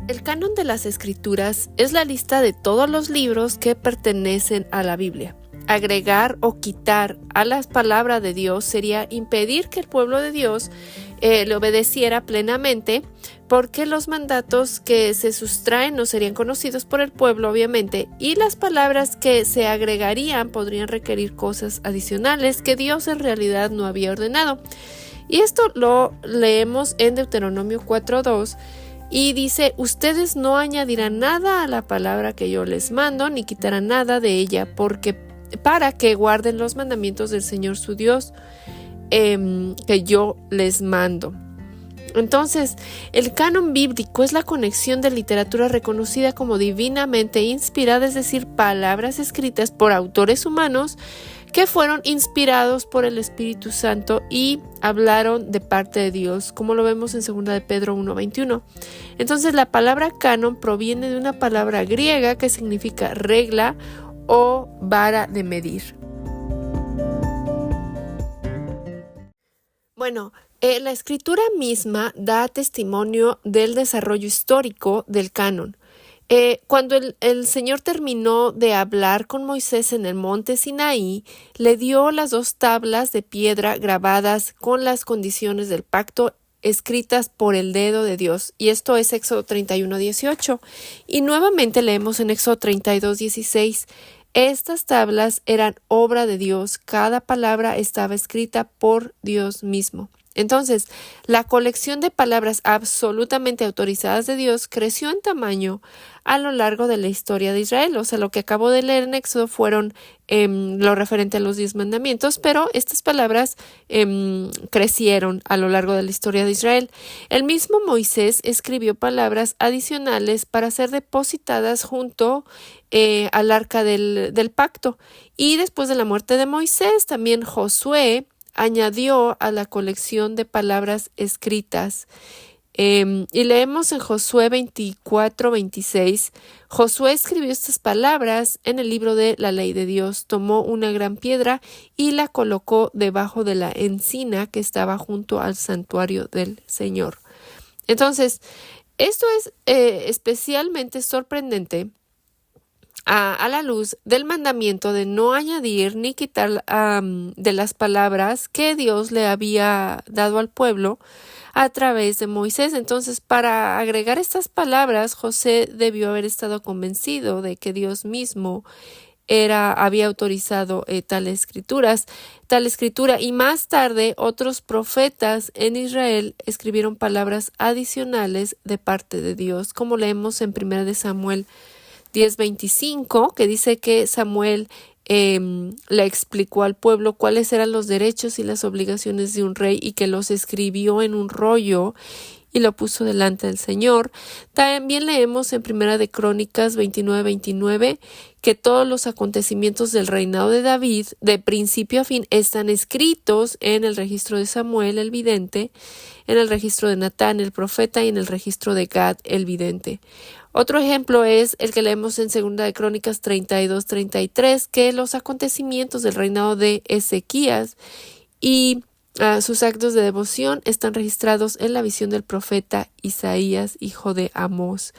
El canon de las Escrituras es la lista de todos los libros que pertenecen a la Biblia. Agregar o quitar a las palabras de Dios sería impedir que el pueblo de Dios le obedeciera plenamente, porque los mandatos que se sustraen no serían conocidos por el pueblo, obviamente, y las palabras que se agregarían podrían requerir cosas adicionales que Dios en realidad no había ordenado. Y esto lo leemos en Deuteronomio 4:2. Y dice: ustedes no añadirán nada a la palabra que yo les mando, ni quitarán nada de ella, para que guarden los mandamientos del Señor su Dios, que yo les mando. Entonces, el canon bíblico es la conexión de literatura reconocida como divinamente inspirada, es decir, palabras escritas por autores humanos que fueron inspirados por el Espíritu Santo y hablaron de parte de Dios, como lo vemos en 2 de Pedro 1:21. Entonces, la palabra canon proviene de una palabra griega que significa regla o vara de medir. Bueno, la escritura misma da testimonio del desarrollo histórico del canon. Cuando el Señor terminó de hablar con Moisés en el monte Sinaí, le dio las 2 tablas de piedra grabadas con las condiciones del pacto escritas por el dedo de Dios. Y esto es Éxodo 31:18. Y nuevamente leemos en Éxodo 32:16. Estas tablas eran obra de Dios. Cada palabra estaba escrita por Dios mismo. Entonces, la colección de palabras absolutamente autorizadas de Dios creció en tamaño a lo largo de la historia de Israel. O sea, lo que acabo de leer en Éxodo fueron lo referente a los 10 mandamientos, pero estas palabras crecieron a lo largo de la historia de Israel. El mismo Moisés escribió palabras adicionales para ser depositadas junto al arca del pacto. Y después de la muerte de Moisés, también Josué añadió a la colección de palabras escritas. Y leemos en Josué 24:26. Josué escribió estas palabras en el libro de la ley de Dios. Tomó una gran piedra y la colocó debajo de la encina que estaba junto al santuario del Señor. Entonces, esto es especialmente sorprendente a la luz del mandamiento de no añadir ni quitar de las palabras que Dios le había dado al pueblo a través de Moisés. Entonces, para agregar estas palabras, José debió haber estado convencido de que Dios mismo había autorizado tal escritura, y más tarde otros profetas en Israel escribieron palabras adicionales de parte de Dios, como leemos en 1 de Samuel 10:25, que dice que Samuel le explicó al pueblo cuáles eran los derechos y las obligaciones de un rey, y que los escribió en un rollo y lo puso delante del Señor. También leemos en 1 de Crónicas 29:29 que todos los acontecimientos del reinado de David, de principio a fin, están escritos en el registro de Samuel el vidente, en el registro de Natán el profeta y en el registro de Gad el vidente. Otro ejemplo es el que leemos en 2 de Crónicas 32:33, que los acontecimientos del reinado de Ezequías y sus actos de devoción están registrados en la visión del profeta Isaías, hijo de Amós,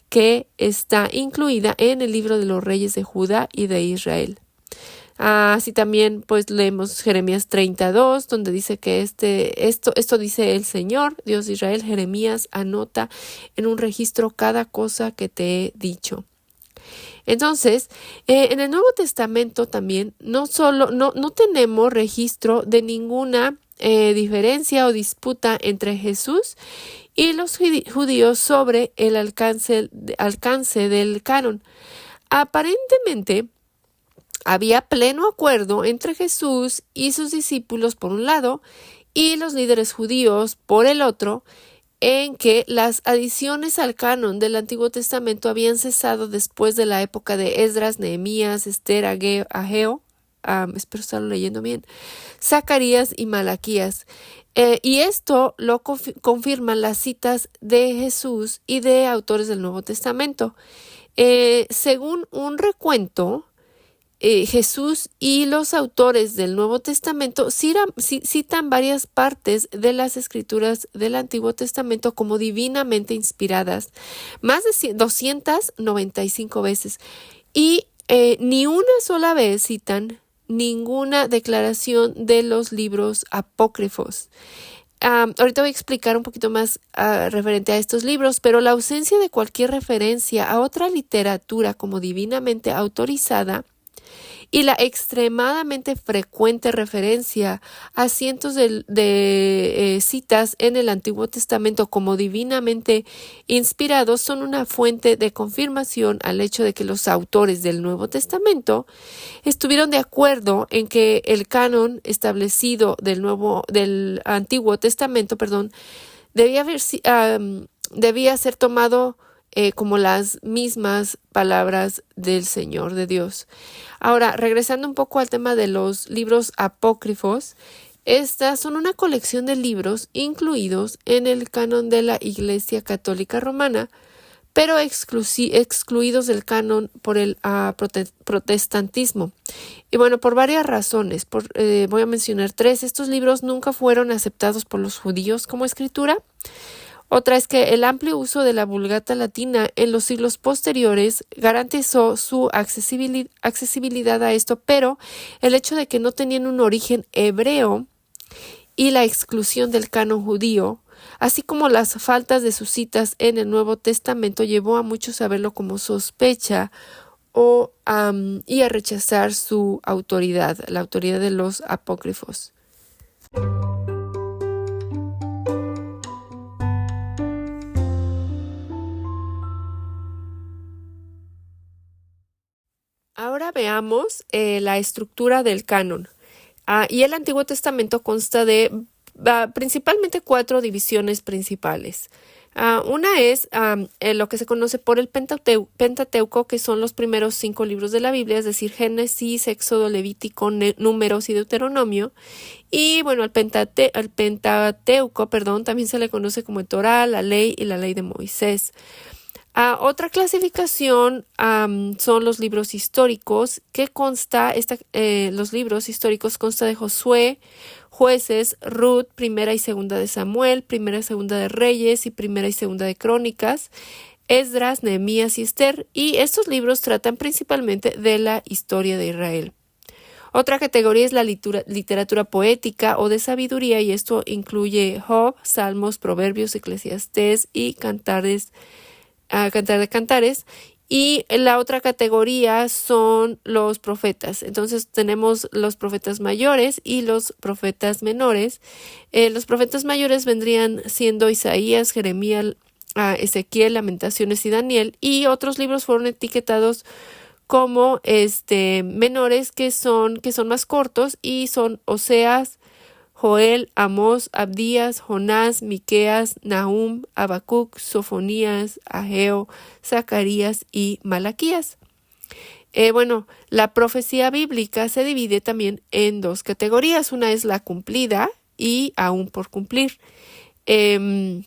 que está incluida en el libro de los reyes de Judá y de Israel. Así también pues leemos Jeremías 32, donde dice que esto dice el Señor, Dios de Israel. Jeremías anota en un registro cada cosa que te he dicho. Entonces, en el Nuevo Testamento también no tenemos registro de ninguna diferencia o disputa entre Jesús y los judíos sobre el alcance del canon. Aparentemente, había pleno acuerdo entre Jesús y sus discípulos por un lado y los líderes judíos por el otro, en que las adiciones al canon del Antiguo Testamento habían cesado después de la época de Esdras, Nehemías, Esther, Ageo, espero estarlo leyendo bien, Zacarías y Malaquías. Y esto lo confirman las citas de Jesús y de autores del Nuevo Testamento. Según un recuento Jesús y los autores del Nuevo Testamento citan varias partes de las escrituras del Antiguo Testamento como divinamente inspiradas, más de 295 veces, y ni una sola vez citan ninguna declaración de los libros apócrifos. Ahorita voy a explicar un poquito más referente a estos libros, pero la ausencia de cualquier referencia a otra literatura como divinamente autorizada y la extremadamente frecuente referencia a cientos de citas en el Antiguo Testamento como divinamente inspirados son una fuente de confirmación al hecho de que los autores del Nuevo Testamento estuvieron de acuerdo en que el canon establecido del Antiguo Testamento, debía ser tomado como las mismas palabras del Señor de Dios. Ahora, regresando un poco al tema de los libros apócrifos, estas son una colección de libros incluidos en el canon de la Iglesia Católica Romana, pero excluidos del canon por el protestantismo. Y bueno, por varias razones. Voy a mencionar 3. Estos libros nunca fueron aceptados por los judíos como escritura. Otra es que el amplio uso de la Vulgata latina en los siglos posteriores garantizó su accesibilidad a esto, pero el hecho de que no tenían un origen hebreo y la exclusión del canon judío, así como las faltas de sus citas en el Nuevo Testamento, llevó a muchos a verlo como sospecha y a rechazar su autoridad, la autoridad de los apócrifos. Ahora veamos la estructura del canon. Y el Antiguo Testamento consta de principalmente 4 divisiones principales. Una es lo que se conoce por el Pentateuco, que son los primeros 5 libros de la Biblia, es decir, Génesis, Éxodo, Levítico, Números y Deuteronomio. Y bueno, el Pentateuco, también se le conoce como el Torá, la ley y la ley de Moisés. Otra clasificación son los libros históricos, que los libros históricos consta de Josué, Jueces, Ruth, Primera y Segunda de Samuel, Primera y Segunda de Reyes y Primera y Segunda de Crónicas, Esdras, Nehemías y Esther, y estos libros tratan principalmente de la historia de Israel. Otra categoría es la literatura poética o de sabiduría, y esto incluye Job, Salmos, Proverbios, Eclesiastés y Cantar de Cantares. Y la otra categoría son los profetas. Entonces tenemos los profetas mayores y los profetas menores. Los profetas mayores vendrían siendo Isaías, Jeremías, Ezequiel, Lamentaciones y Daniel, y otros libros fueron etiquetados como menores que son más cortos, y son Oseas, Joel, Amós, Abdías, Jonás, Miqueas, Nahum, Habacuc, Sofonías, Ageo, Zacarías y Malaquías. La profecía bíblica se divide también en 2 categorías. Una es la cumplida y aún por cumplir. En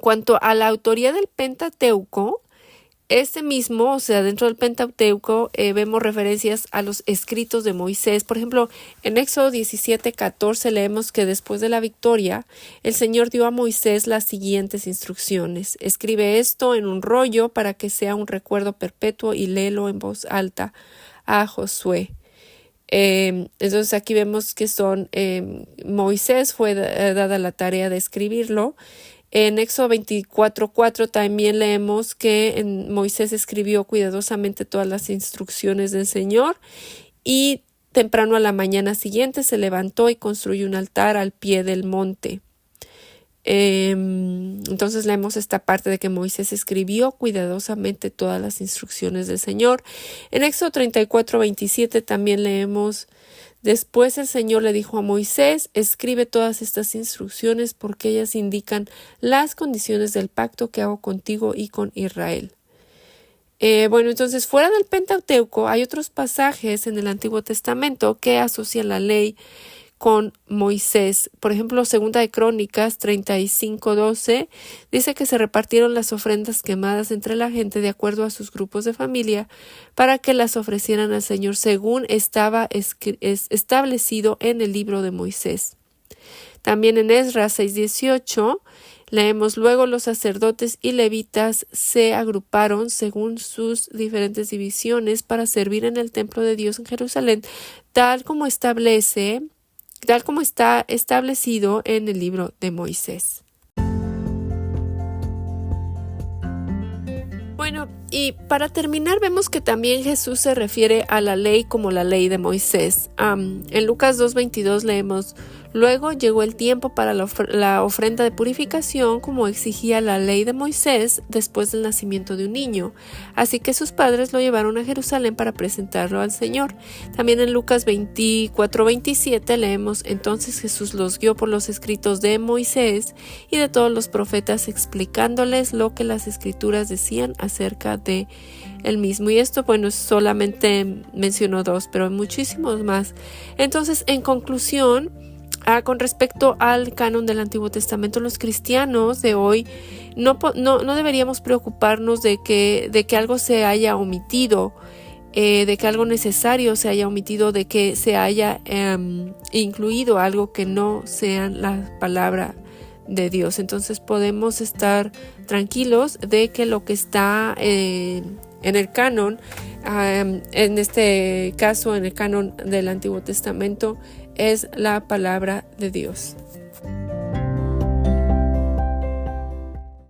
cuanto a la autoría del Pentateuco, dentro del Pentateuco vemos referencias a los escritos de Moisés. Por ejemplo, en Éxodo 17:14 leemos que después de la victoria, el Señor dio a Moisés las siguientes instrucciones: escribe esto en un rollo para que sea un recuerdo perpetuo y léelo en voz alta a Josué. Entonces aquí vemos que Moisés fue dada la tarea de escribirlo. En Éxodo 24:4 también leemos que Moisés escribió cuidadosamente todas las instrucciones del Señor, y temprano a la mañana siguiente se levantó y construyó un altar al pie del monte. Entonces leemos esta parte de que Moisés escribió cuidadosamente todas las instrucciones del Señor. En Éxodo 34:27 también leemos: después el Señor le dijo a Moisés: escribe todas estas instrucciones porque ellas indican las condiciones del pacto que hago contigo y con Israel. Entonces fuera del Pentateuco hay otros pasajes en el Antiguo Testamento que asocian la ley con Moisés. Por ejemplo, Segunda de Crónicas 35:12 dice que se repartieron las ofrendas quemadas entre la gente de acuerdo a sus grupos de familia para que las ofrecieran al Señor según estaba establecido en el libro de Moisés. También en Esdras 6:18 leemos: luego los sacerdotes y levitas se agruparon según sus diferentes divisiones para servir en el templo de Dios en Jerusalén, tal como está establecido en el libro de Moisés. Bueno, y para terminar vemos que también Jesús se refiere a la ley como la ley de Moisés. En Lucas 2:22 leemos: luego llegó el tiempo para la ofrenda de purificación como exigía la ley de Moisés después del nacimiento de un niño. Así que sus padres lo llevaron a Jerusalén para presentarlo al Señor. También en Lucas 24:27 leemos: entonces Jesús los guió por los escritos de Moisés y de todos los profetas, explicándoles lo que las escrituras decían acerca de él mismo. Y esto, bueno, solamente menciono 2, pero hay muchísimos más. Entonces, en conclusión, con respecto al canon del Antiguo Testamento, los cristianos de hoy no deberíamos preocuparnos de que algo se haya omitido, de que algo necesario se haya omitido, de que se haya incluido algo que no sea la palabra de Dios. Entonces podemos estar tranquilos de que lo que está en el canon, en este caso en el canon del Antiguo Testamento, es la palabra de Dios.